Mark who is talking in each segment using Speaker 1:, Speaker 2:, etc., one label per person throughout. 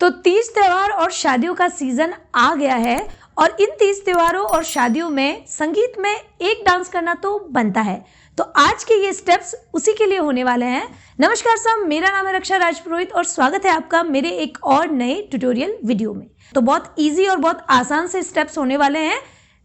Speaker 1: तो तीज त्योहार और शादियों का सीजन आ गया है और इन तीज त्योहारों और शादियों में संगीत में एक डांस करना तो बनता है। तो आज के ये स्टेप्स उसी के लिए होने वाले हैं। नमस्कार सब, मेरा नाम है रक्षा राजपुरोहित और स्वागत है आपका मेरे एक और नए ट्यूटोरियल वीडियो में। तो बहुत इजी और बहुत आसान से स्टेप्स होने वाले हैं।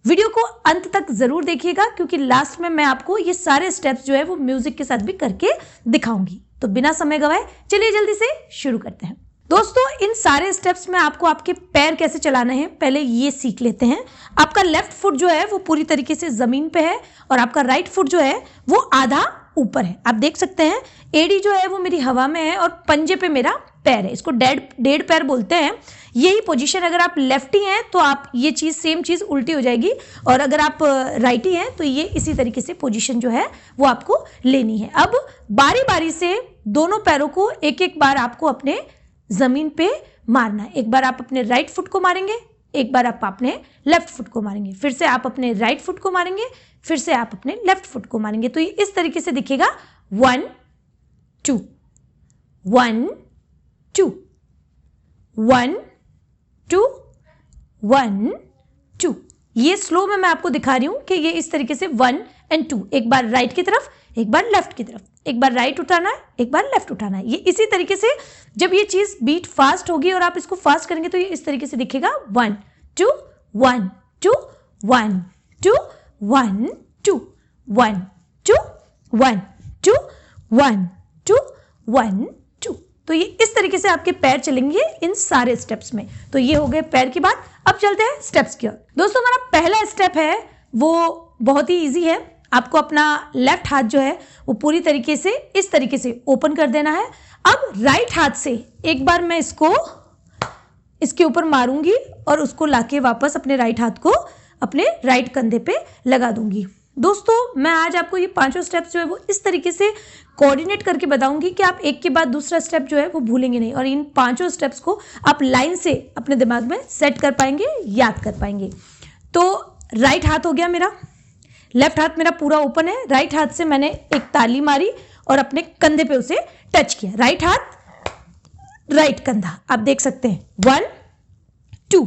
Speaker 1: वीडियो को अंत तक जरूर देखिएगा क्योंकि लास्ट में मैं आपको ये सारे स्टेप्स जो है वो म्यूजिक के साथ भी करके दिखाऊंगी। तो बिना समय गवाए चलिए जल्दी से शुरू करते हैं। दोस्तों, इन सारे स्टेप्स में आपको आपके पैर कैसे चलाने हैं पहले ये सीख लेते हैं। आपका लेफ्ट फुट जो है वो पूरी तरीके से जमीन पे है और आपका राइट फुट जो है वो आधा ऊपर है। आप देख सकते हैं एड़ी जो है वो मेरी हवा में है और पंजे पे मेरा पैर है। इसको डेढ़ पैर बोलते हैं। यही पोजीशन, अगर आप लेफ्टी हैं तो आप ये चीज सेम चीज उल्टी हो जाएगी और अगर आप राइटी हैं तो ये इसी तरीके से पोजीशन जो है वो आपको लेनी है। अब बारी बारी से दोनों पैरों को एक एक बार आपको अपने जमीन पे मारना है। एक बार आप अपने राइट फुट को मारेंगे, एक बार आप अपने लेफ्ट फुट को मारेंगे, फिर से आप अपने राइट फुट को मारेंगे, फिर से आप अपने लेफ्ट फुट को मारेंगे। तो ये इस तरीके से दिखेगा 1 2 1 2 1 2 1 2। ये स्लो में मैं आपको दिखा रही हूं कि ये इस तरीके से 1 और 2, एक बार राइट की तरफ, एक बार लेफ्ट की तरफ, एक बार राइट उठाना है, एक बार लेफ्ट उठाना है। ये इसी तरीके से जब ये चीज बीट फास्ट होगी और आप इसको फास्ट करेंगे तो ये इस तरीके से दिखेगा 1 2 1 2 1 2 1 2 1 2 1 2 1 2 1 2। तो ये इस तरीके से आपके पैर चलेंगे इन सारे स्टेप्स में। तो ये हो गए पैर की बात। अब चलते हैं स्टेप्स की ओर। दोस्तों, हमारा पहला स्टेप है वो बहुत ही इजी है। आपको अपना लेफ्ट हाथ जो है वो पूरी तरीके से इस तरीके से ओपन कर देना है। अब राइट हाथ से एक बार मैं इसको इसके ऊपर मारूंगी और उसको लाके वापस अपने राइट हाथ को अपने राइट कंधे पे लगा दूंगी। दोस्तों, मैं आज आपको ये पांचों स्टेप्स जो है वो इस तरीके से कोऑर्डिनेट करके बताऊंगी कि आप एक के बाद दूसरा स्टेप जो है वो भूलेंगे नहीं और इन पांचों स्टेप्स को आप लाइन से अपने दिमाग में सेट कर पाएंगे, याद कर पाएंगे। तो राइट हाथ हो गया मेरा, लेफ्ट हाथ मेरा पूरा ओपन है। राइट हाथ से मैंने एक ताली मारी और अपने कंधे पे उसे टच किया। राइट हाथ, राइट कंधा, आप देख सकते हैं 1 2।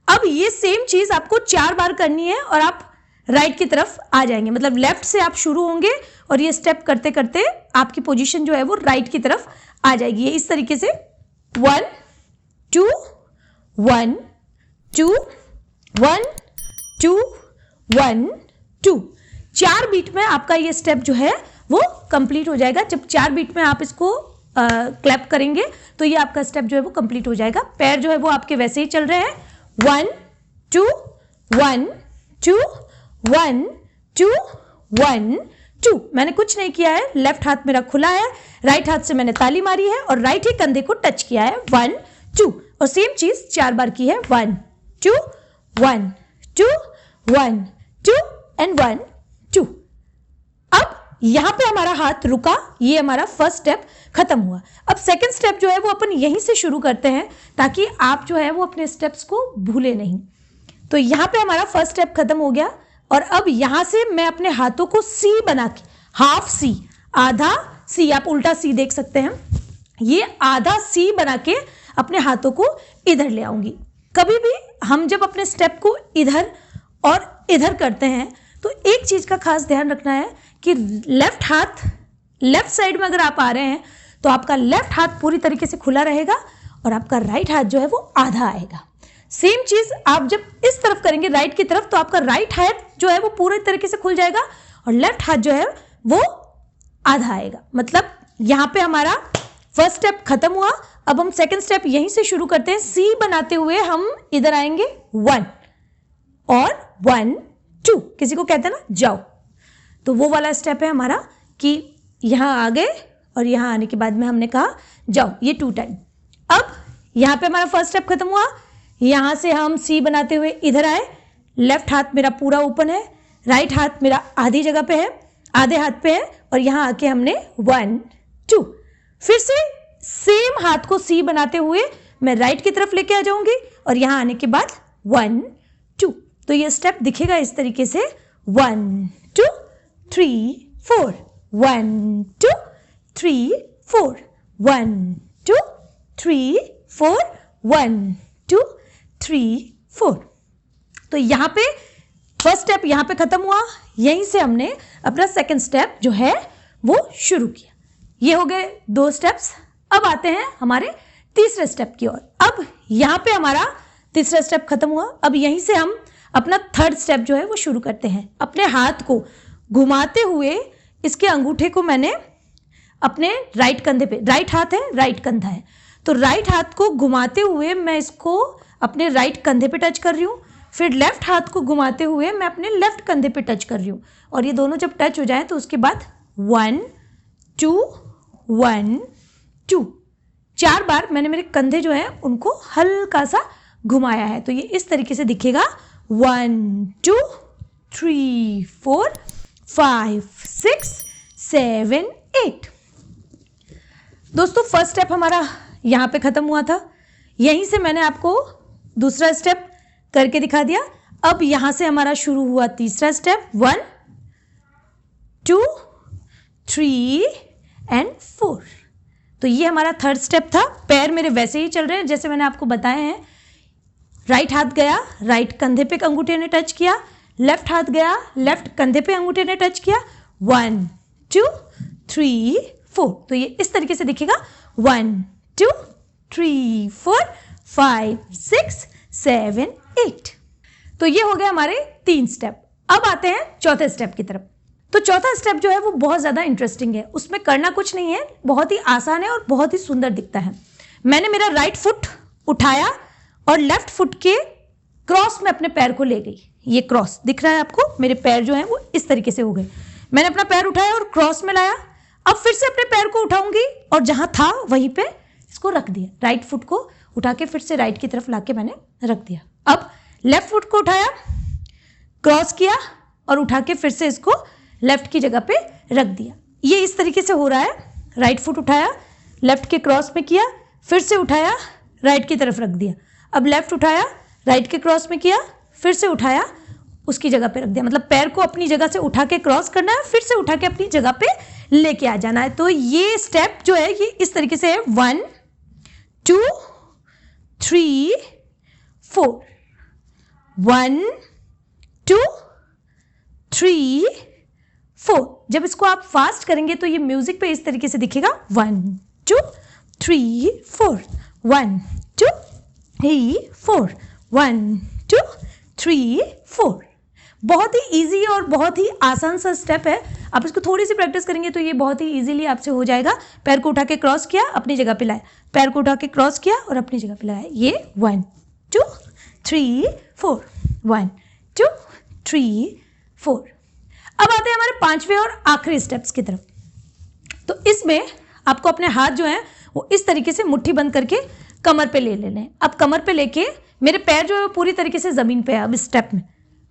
Speaker 1: अब ये सेम चीज आपको 4 बार करनी है और आप राइट की तरफ आ जाएंगे। मतलब लेफ्ट से आप शुरू होंगे और ये स्टेप करते करते आपकी पोजीशन जो है वो राइट की तरफ आ जाएगी। ये इस तरीके से 1 2 1 2 1 2 1 2। 4 बीट में आपका ये स्टेप जो है वो कंप्लीट हो जाएगा। जब 4 बीट में आप इसको क्लैप करेंगे तो ये आपका स्टेप जो है वो कंप्लीट हो जाएगा। पैर जो है वो आपके वैसे ही चल रहे हैं 1 2 1 2 1 2 1 2। मैंने कुछ नहीं किया है, लेफ्ट हाथ मेरा खुला है, राइट हाथ से मैंने ताली मारी है और राइट ही कंधे को टच किया है 1 2। और सेम चीज 4 बार की है 1 2 1 2 1 2 एंड 1 2। अब यहां पे हमारा हाथ रुका, ये हमारा फर्स्ट स्टेप खत्म हुआ। अब सेकंड स्टेप जो है वो अपन यहीं से शुरू करते हैं ताकि आप जो है वो अपने स्टेप्स को भूले नहीं। तो यहां पे हमारा फर्स्ट स्टेप खत्म हो गया और अब यहां से मैं अपने हाथों को सी बना के, हाफ सी, आधा सी, आप उल्टा सी देख सकते हैं, ये आधा सी बना के अपने हाथों को इधर ले आऊंगी। कभी भी हम जब अपने स्टेप को इधर और इधर करते हैं तो एक चीज का खास ध्यान रखना है कि लेफ्ट हाथ, लेफ्ट साइड में अगर आप आ रहे हैं तो आपका लेफ्ट हाथ पूरी तरीके से खुला रहेगा और आपका राइट हाथ जो है वो आधा आएगा। सेम चीज आप जब इस तरफ करेंगे राइट की तरफ तो आपका राइट हाथ जो है वो पूरी तरीके से खुल जाएगा और लेफ्ट हाथ जो है वो आधा आएगा। मतलब यहां पे हमारा फर्स्ट स्टेप खत्म हुआ। अब हम सेकंड स्टेप यहीं से शुरू करते हैं। सी बनाते हुए हम इधर आएंगे 1 और 1 2, किसी को कहते हैं ना जाओ, तो वो वाला स्टेप है हमारा कि यहां आ गए और यहां आने के बाद में हमने कहा जाओ, ये 2 टाइम। अब यहां पे हमारा फर्स्ट स्टेप खत्म हुआ। यहां से हम सी बनाते हुए इधर आए, लेफ्ट हाथ मेरा पूरा ओपन है, राइट हाथ मेरा आधी जगह पे है, आधे हाथ पे है और यहां आके हमने 1 2। फिर से सेम हाथ को सी बनाते हुए मैं राइट की तरफ लेके आ जाऊंगी और यहां आने के बाद 1 2। तो ये स्टेप दिखेगा इस तरीके से 1 2 3 4 1 2 3 4 1 2 3 4 1 2 3 4। तो यहाँ पे फर्स्ट स्टेप यहाँ पे खत्म हुआ, यहीं से हमने अपना सेकंड स्टेप जो है वो शुरू किया। ये हो गए 2 स्टेप्स। अब आते हैं हमारे तीसरे स्टेप की ओर। अब यहाँ पे हमारा तीसरा स्टेप खत्म हुआ, अब यहीं से हम अपना थर्ड स्टेप जो है वो शुरू करते हैं। अपने हाथ को घुमाते हुए इसके अंगूठे को मैंने अपने राइट कंधे पे, राइट हाथ है, राइट कंधा है, तो राइट हाथ को घुमाते हुए मैं इसको अपने राइट कंधे पे टच कर रही हूँ। फिर लेफ्ट हाथ को घुमाते हुए मैं अपने लेफ्ट कंधे पे टच कर रही हूँ। और ये दोनों जब टच हो जाए तो उसके बाद 1 2 1 2 4 बार मैंने मेरे कंधे जो है उनको हल्का सा घुमाया है। तो ये इस तरीके से दिखेगा 1 2 3 4 5 6 7 8। दोस्तों फर्स्ट स्टेप हमारा यहाँ पे खत्म हुआ था, यहीं से मैंने आपको दूसरा स्टेप करके दिखा दिया। अब यहाँ से हमारा शुरू हुआ तीसरा स्टेप 1 2 3 एंड 4। तो ये हमारा थर्ड स्टेप था। पैर मेरे वैसे ही चल रहे हैं जैसे मैंने आपको बताए हैं। राइट हाथ गया, राइट कंधे पे अंगूठे ने टच किया, लेफ्ट हाथ गया, लेफ्ट कंधे पे अंगूठे ने टच किया, 1 2 3 4। तो ये इस तरीके से दिखेगा 1 2 3 4 5 6 7 8। तो ये हो गया हमारे 3 स्टेप। अब आते हैं चौथे स्टेप की तरफ। तो चौथा स्टेप जो है वो बहुत ज़्यादा इंटरेस्टिंग है, उसमें करना कुछ नहीं है, बहुत ही आसान है और बहुत ही सुंदर दिखता है। मैंने मेरा राइट फुट उठाया और लेफ्ट फुट के क्रॉस में अपने पैर को ले गई। ये क्रॉस दिख रहा है आपको, मेरे पैर जो हैं वो इस तरीके से हो गए। मैंने अपना पैर उठाया और क्रॉस में लाया। अब फिर से अपने पैर को उठाऊंगी और जहां था वहीं पे इसको रख दिया। राइट फुट को उठा के फिर से राइट की तरफ लाके मैंने रख दिया। अब लेफ्ट फुट को उठाया, क्रॉस किया और उठा के फिर से इसको लेफ्ट की जगह पे रख दिया। ये इस तरीके से हो रहा है। राइट फुट उठाया, लेफ्ट के क्रॉस में किया, फिर से उठाया, राइट की तरफ रख दिया। अब लेफ्ट उठाया, राइट के क्रॉस में किया, फिर से उठाया, उसकी जगह पे रख दिया। मतलब पैर को अपनी जगह से उठा के क्रॉस करना है, फिर से उठा के अपनी जगह पे लेके आ जाना है। तो ये स्टेप जो है ये इस तरीके से है 1 2 3 4 1 2 3 4। जब इसको आप फास्ट करेंगे तो ये म्यूजिक पे इस तरीके से दिखेगा 1 2 3 4 1 2 3 4 1 2 3 4। बहुत ही इजी और बहुत ही आसान सा स्टेप है। आप इसको थोड़ी सी प्रैक्टिस करेंगे तो ये बहुत ही इजीली आपसे हो जाएगा। पैर को उठा के क्रॉस किया, अपनी जगह पे लाया, पैर को उठा के क्रॉस किया और अपनी जगह पे लाया। ये 1 2 3 4 1 2 3 4। अब आते हैं हमारे 5वें और आखिरी स्टेप्स की तरफ। तो इसमें आपको अपने हाथ जो हैं वो इस तरीके से मुट्ठी बंद करके कमर पे ले लेने हैं। अब कमर पे लेके मेरे पैर जो है वो पूरी तरीके से ज़मीन पे है। अब इस स्टेप में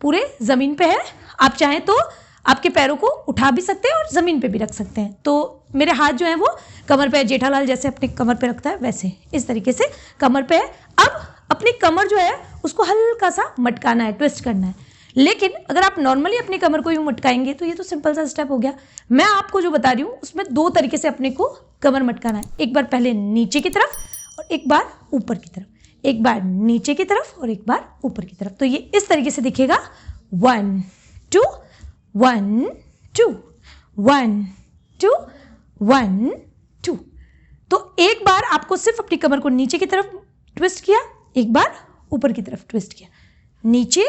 Speaker 1: पूरे ज़मीन पे है। आप चाहें तो आपके पैरों को उठा भी सकते हैं और ज़मीन पे भी रख सकते हैं। तो मेरे हाथ जो है वो कमर पे है, जेठालाल जैसे अपनी कमर पे रखता है वैसे इस तरीके से कमर पे है। अब अपनी कमर जो है उसको हल्का सा मटकाना है, ट्विस्ट करना है। लेकिन अगर आप नॉर्मली अपनी कमर को यूँ मटकाएंगे तो ये तो सिंपल सा स्टेप हो गया। मैं आपको जो बता रही हूँ उसमें 2 तरीके से अपने को कमर मटकाना है। एक बार पहले नीचे की तरफ और एक बार ऊपर की तरफ, एक बार नीचे की तरफ और एक बार ऊपर की तरफ। तो ये इस तरीके से दिखेगा 1 2 1 2 1 2 1 2। तो एक बार आपको सिर्फ अपनी कमर को नीचे की तरफ ट्विस्ट किया, एक बार ऊपर की तरफ ट्विस्ट किया, नीचे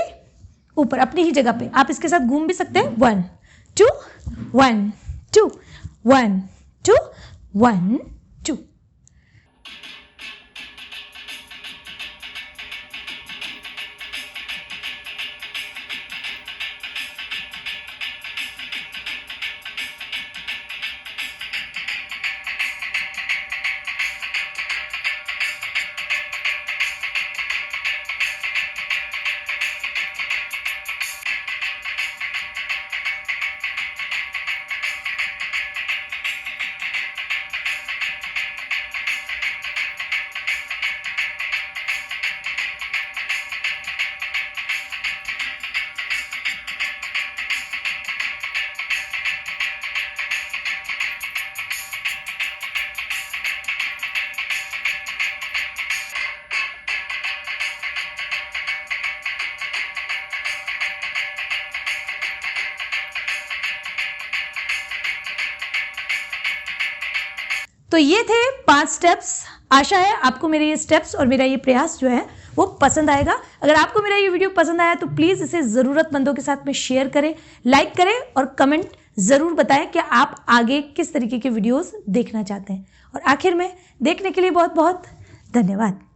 Speaker 1: ऊपर अपनी ही जगह पे। आप इसके साथ घूम भी सकते हैं। 1 2 1 2 1 2 1 2। तो ये थे 5 स्टेप्स। आशा है आपको मेरे ये स्टेप्स और मेरा ये प्रयास जो है वो पसंद आएगा। अगर आपको मेरा ये वीडियो पसंद आया तो प्लीज़ इसे ज़रूरतमंदों के साथ में शेयर करें, लाइक करें और कमेंट ज़रूर बताएं कि आप आगे किस तरीके के वीडियोस देखना चाहते हैं। और आखिर में देखने के लिए बहुत बहुत धन्यवाद।